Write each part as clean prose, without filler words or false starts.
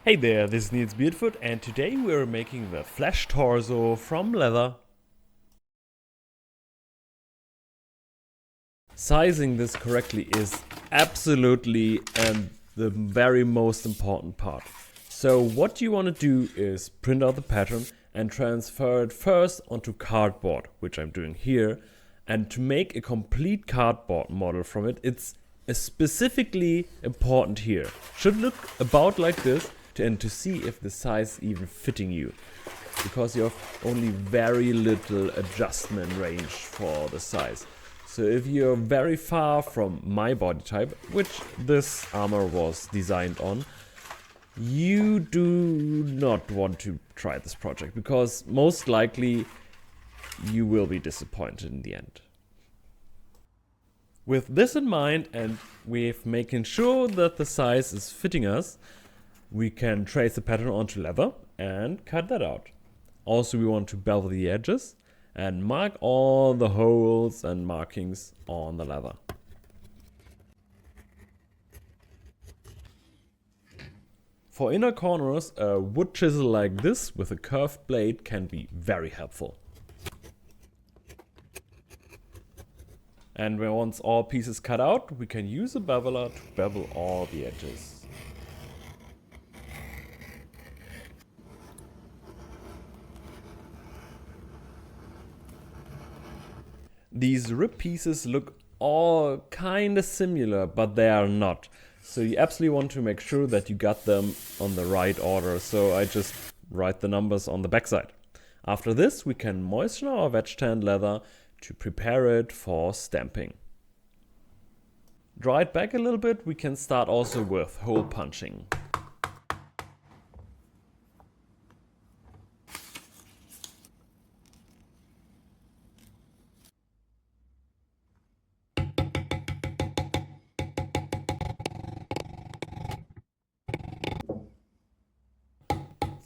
Hey there, this is Niels Beardfoot, and today we're making the flesh torso from leather. Sizing this correctly is absolutely the very most important part. So what you want to do is print out the pattern and transfer it first onto cardboard, which I'm doing here. And to make a complete cardboard model from it, it's specifically important here. Should look about like this and to see if the size is even fitting you. Because you have only very little adjustment range for the size. So if you're very far from my body type, which this armor was designed on, you do not want to try this project because most likely you will be disappointed in the end. With this in mind and with making sure that the size is fitting us, we can trace the pattern onto leather and cut that out. Also, we want to bevel the edges and mark all the holes and markings on the leather. For inner corners, a wood chisel like this with a curved blade can be very helpful. And once all pieces cut out, we can use a beveler to bevel all the edges. These rib pieces look all kinda similar, but they are not. So you absolutely want to make sure that you got them on the right order. So I just write the numbers on the backside. After this, we can moisten our wedge tanned leather to prepare it for stamping. Dry it back a little bit, we can start also with hole punching.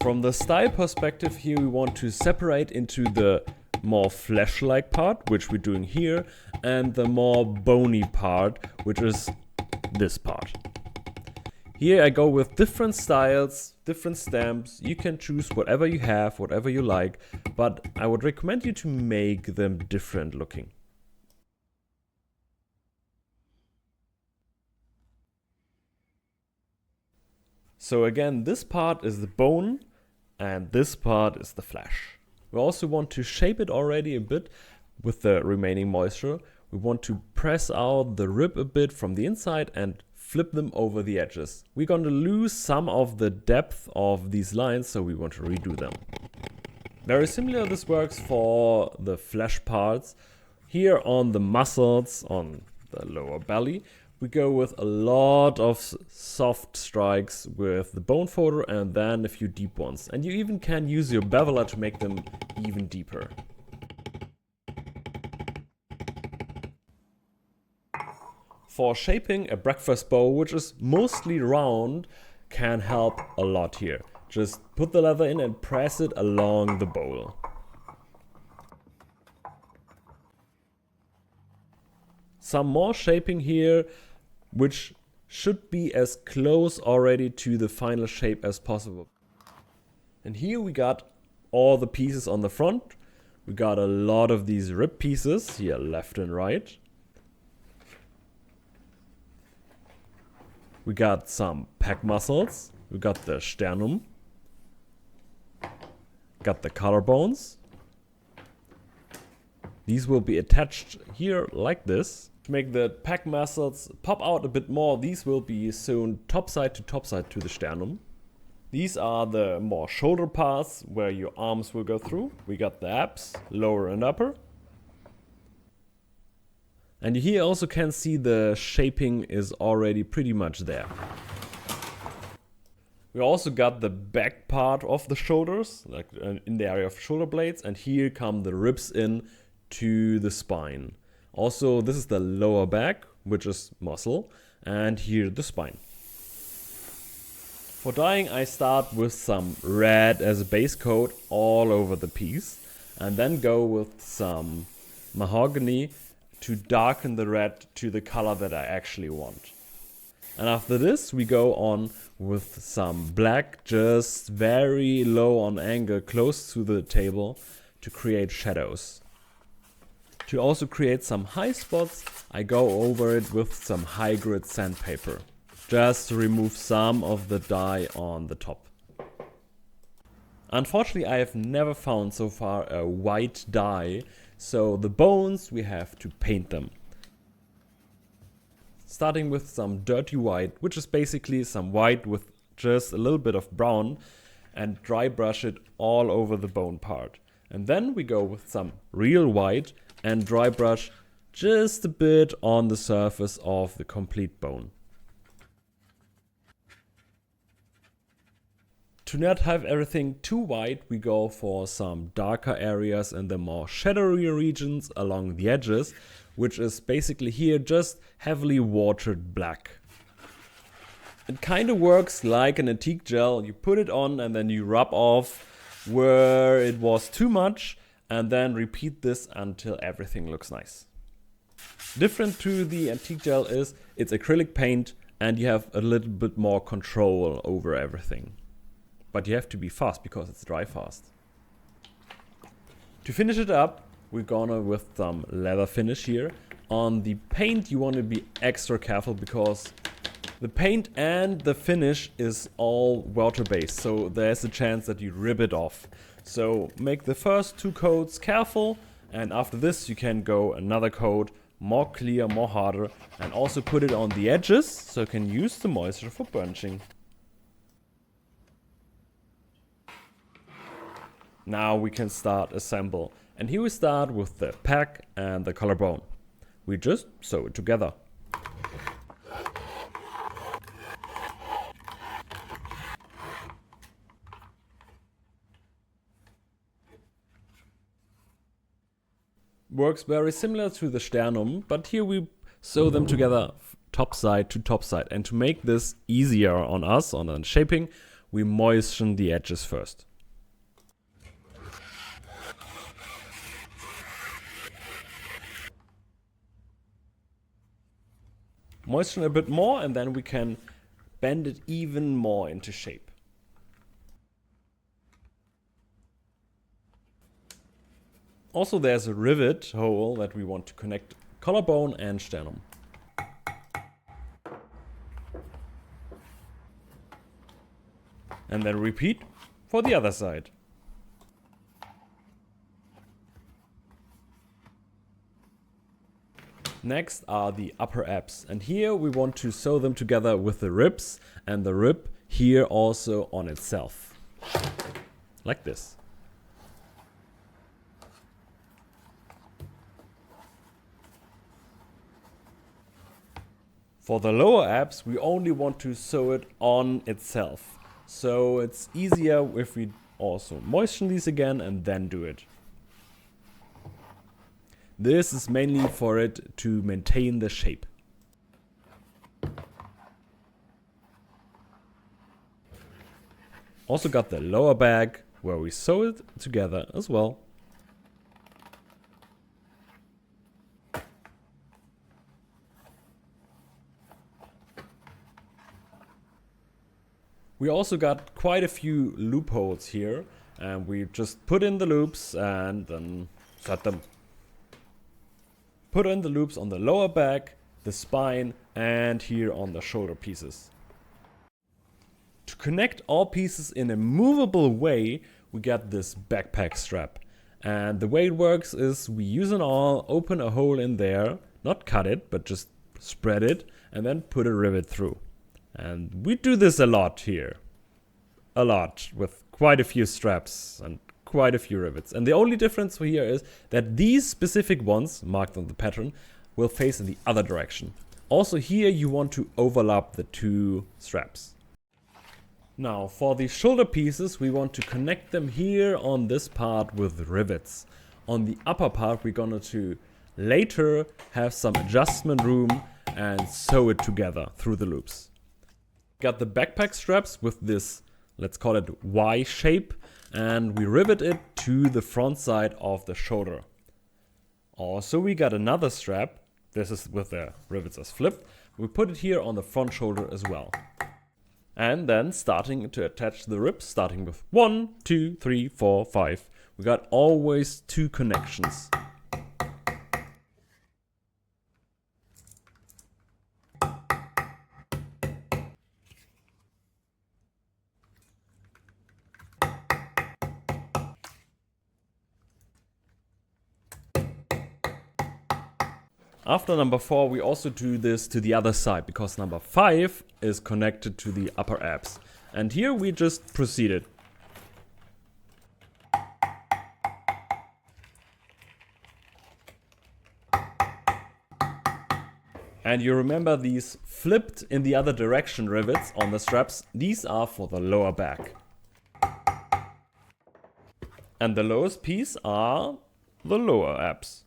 From the style perspective here, we want to separate into the more flesh-like part, which we're doing here, and the more bony part, which is this part. Here I go with different styles, different stamps. You can choose whatever you have, whatever you like, but I would recommend you to make them different looking. So again, this part is the bone, and this part is the flesh. We also want to shape it already a bit with the remaining moisture. We want to press out the rib a bit from the inside and flip them over the edges. We're going to lose some of the depth of these lines, so we want to redo them. Very similar this works for the flesh parts. Here on the muscles, on the lower belly, we go with a lot of soft strikes with the bone folder and then a few deep ones. And you even can use your beveler to make them even deeper. For shaping, a breakfast bow, which is mostly round, can help a lot here. Just put the leather in and press it along the bowl. Some more shaping here, which should be as close already to the final shape as possible. And here we got all the pieces on the front. We got a lot of these rib pieces here, left and right. We got some pec muscles. We got the sternum. Got the collarbones. These will be attached here like this. To make the pec muscles pop out a bit more, these will be sewn topside to the sternum. These are the more shoulder parts where your arms will go through. We got the abs, lower and upper. And here also can see the shaping is already pretty much there. We also got the back part of the shoulders, like in the area of shoulder blades, and here come the ribs in to the spine. Also, this is the lower back, which is muscle, and here the spine. For dyeing, I start with some red as a base coat all over the piece, and then go with some mahogany to darken the red to the color that I actually want. And after this, we go on with some black, just very low on angle, close to the table, to create shadows. To also create some high spots, I go over it with some high grit sandpaper, just to remove some of the dye on the top. Unfortunately, I have never found so far a white dye, so the bones, we have to paint them. Starting with some dirty white, which is basically some white with just a little bit of brown, and dry brush it all over the bone part. And then we go with some real white and dry brush just a bit on the surface of the complete bone. To not have everything too white, we go for some darker areas in the more shadowy regions along the edges, which is basically here just heavily watered black. It kind of works like an antique gel. You put it on and then you rub off where it was too much and then repeat this until everything looks nice. Different to the antique gel is it's acrylic paint and you have a little bit more control over everything. But you have to be fast because it's dry fast. To finish it up, we're gonna with some leather finish here. On the paint you want to be extra careful because the paint and the finish is all water based, so there's a chance that you rip it off. So make the first 2 coats careful, and after this you can go another coat, more clear, more harder, and also put it on the edges so you can use the moisture for burnishing. Now we can start assemble. And here we start with the pack and the collarbone. We just sew it together. Works very similar to the sternum, but here we sew them together top side to top side. And to make this easier on us, on the shaping, we moisten the edges first. Moisten a bit more and then we can bend it even more into shape. Also there's a rivet hole that we want to connect collarbone and sternum. And then repeat for the other side. Next are the upper abs, and here we want to sew them together with the ribs and the rib here also on itself, like this. For the lower abs we only want to sew it on itself, so it's easier if we also moisten these again and then do it. This is mainly for it to maintain the shape. Also got the lower back where we sew it together as well. We also got quite a few loopholes here, and we just put in the loops and then set them. Put in the loops on the lower back, the spine, and here on the shoulder pieces. To connect all pieces in a movable way, we got this backpack strap. And the way it works is we use an awl, open a hole in there, not cut it, but just spread it, and then put a rivet through. And we do this a lot here. A lot, with quite a few straps and quite a few rivets. And the only difference here is that these specific ones, marked on the pattern, will face in the other direction. Also here you want to overlap the 2 straps. Now for the shoulder pieces we want to connect them here on this part with rivets. On the upper part we're gonna to later have some adjustment room and sew it together through the loops. Got the backpack straps with this, let's call it Y shape, and we rivet it to the front side of the shoulder. Also we got another strap, this is with the rivets as flipped, We put it here on the front shoulder as well. And then starting to attach the ribs, starting with 1, 2, 3, 4, 5. We got always 2 connections. After number 4, we also do this to the other side, because number 5 is connected to the upper abs. And here we just proceeded. And you remember these flipped in the other direction rivets on the straps? These are for the lower back. And the lowest piece are the lower abs.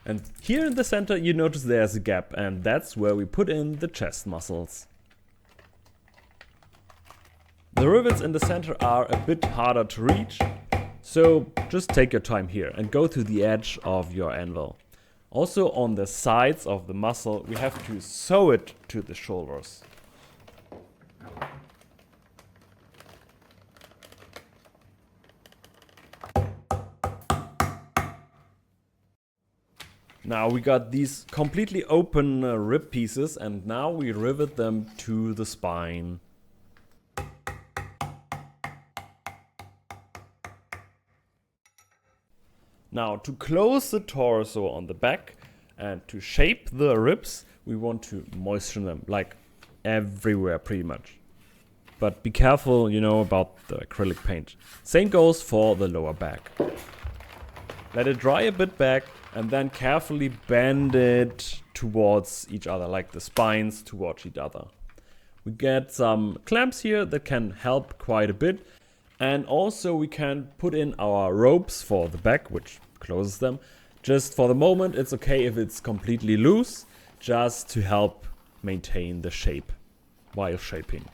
And here in the center you notice there's a gap, and that's where we put in the chest muscles. The rivets in the center are a bit harder to reach, so just take your time here and go to the edge of your anvil. Also on the sides of the muscle we have to sew it to the shoulders. Now we got these completely open rib pieces, and now we rivet them to the spine. Now to close the torso on the back and to shape the ribs, we want to moisten them, like everywhere pretty much. But be careful, you know, about the acrylic paint. Same goes for the lower back. Let it dry a bit back and then carefully bend it towards each other, like the spines towards each other. We get some clamps here that can help quite a bit. And also we can put in our ropes for the back, which closes them. Just for the moment, it's okay if it's completely loose, just to help maintain the shape while shaping.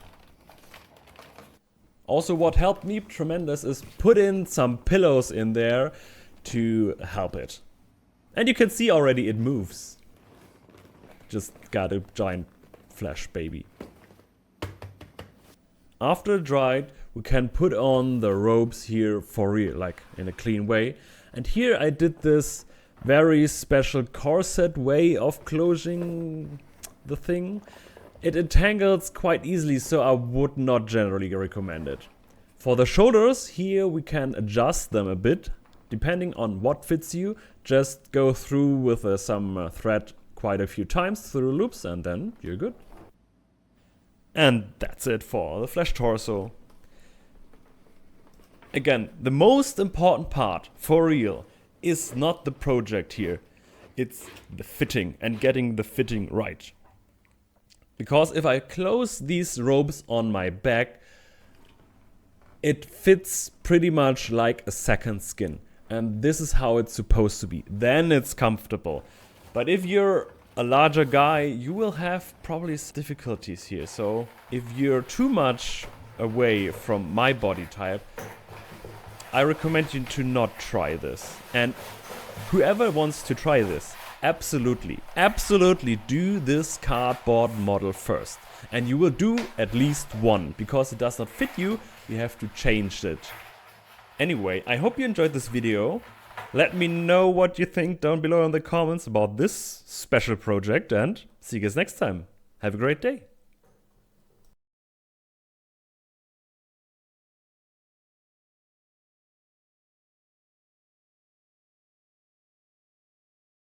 Also, what helped me tremendous is put in some pillows in there to help it. And you can see already it moves. Just got a giant flash baby. After dried, we can put on the ropes here for real, like in a clean way. And here I did this very special corset way of closing the thing. It entangles quite easily, so I would not generally recommend it. For the shoulders, here we can adjust them a bit. Depending on what fits you, just go through with some thread quite a few times through loops, and then you're good. And that's it for the flesh torso. Again, the most important part, for real, is not the project here. It's the fitting and getting the fitting right. Because if I close these ropes on my back, it fits pretty much like a second skin. And this is how it's supposed to be. Then it's comfortable. But if you're a larger guy, you will have probably difficulties here. So if you're too much away from my body type, I recommend you to not try this. And whoever wants to try this, absolutely do this cardboard model first. And you will do at least one. Because it does not fit you, you have to change it. Anyway, I hope you enjoyed this video. Let me know what you think down below in the comments about this special project, and see you guys next time. Have a great day.